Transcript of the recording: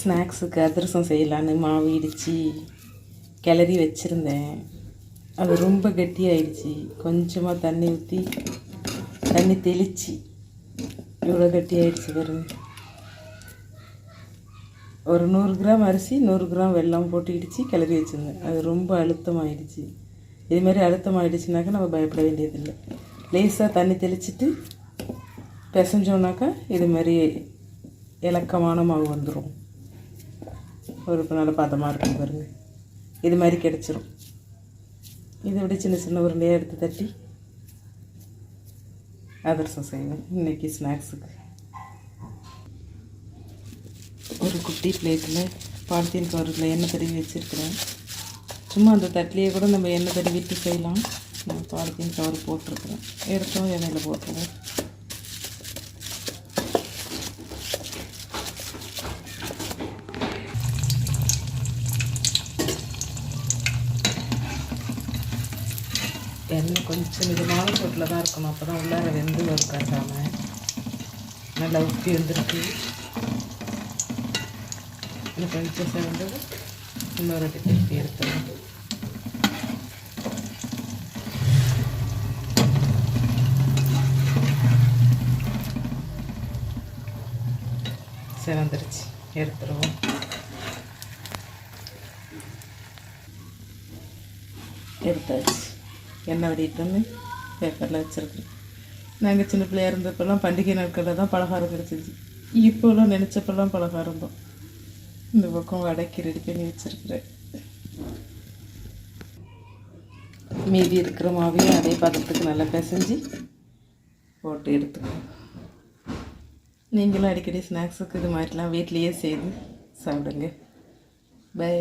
ஸ்நாக்ஸுக்கு அதிரசம் செய்யலான்னு மாவு இடித்து கிளறி வச்சுருந்தேன். அது ரொம்ப கெட்டியாயிடுச்சு. கொஞ்சமாக தண்ணி ஊற்றி தண்ணி தெளித்து இவ்வளோ கெட்டியாயிடுச்சு பாருங்க. ஒரு 100 கிராம் அரிசி 100 கிராம் வெல்லம் போட்டு இடித்து கிளறி வச்சுருந்தேன். அது ரொம்ப அழுத்தமாகிடுச்சு. இதுமாதிரி அழுத்தமாகிடுச்சுனாக்கா நம்ம பயப்பட வேண்டியதில்லை. லேசாக தண்ணி தெளிச்சுட்டு பிசைஞ்சோன்னாக்கா இது மாதிரி இலக்கமான மாவு வந்துடும். ஒரு நல்ல பதமாக இருக்கும் பாருங்கள். இது மாதிரி கிடச்சிரும். இதை விட சின்ன சின்ன உருண்டையாக எடுத்து தட்டி அதிரசம் செய்வேன் இன்றைக்கி ஸ்நாக்ஸுக்கு. ஒரு குட்டி பிளேட்டில் பாலித்தீன் கவரில் எண்ணெய் தடவி வச்சுருக்கிறேன். சும்மா அந்த தட்டிலேயே கூட நம்ம எண்ணெய் தடவிட்டு செய்யலாம். நான் பாலித்தீன் கவர் போட்டிருக்கிறேன். எடுத்தோம் எண்ணெயில் போட்டுருவோம். எண்ணெய் கொஞ்சம் மிதமான சூட்டில் தான் இருக்கணும். அப்போ தான் உள்ளார வெந்து வறுக்காமல் நல்லா உப்பி வந்துருக்கு. இன்னும் கொஞ்சம் சேர்ந்தது இன்னொரு திருப்பி எடுத்துடணும். சேர்ந்துருச்சு, எடுத்துருவோம். எடுத்தாச்சு. எண்ணெய் வடிட்டோன்னு பேப்பரில் வச்சுருக்குறேன். நாங்கள் சின்ன பிள்ளையாக இருந்தப்பெல்லாம் பண்டிகை நாட்களில் தான் பலகாரம் கிடச்சிச்சு. இப்போலாம் நினச்சப்பெல்லாம் பலகாரம் தான். இந்த பக்கம் வடைக்கு ரெடி பண்ணி வச்சுருக்குறேன். மீதி இருக்கிற மாவையும் அதே பதத்துக்கு நல்லா பிசைஞ்சு போட்டு எடுத்துக்கணும். நீங்களும் அடிக்கடி ஸ்நாக்ஸுக்கு இது மாதிரிலாம் வீட்லேயே செய்து சாப்பிடுங்க. பை.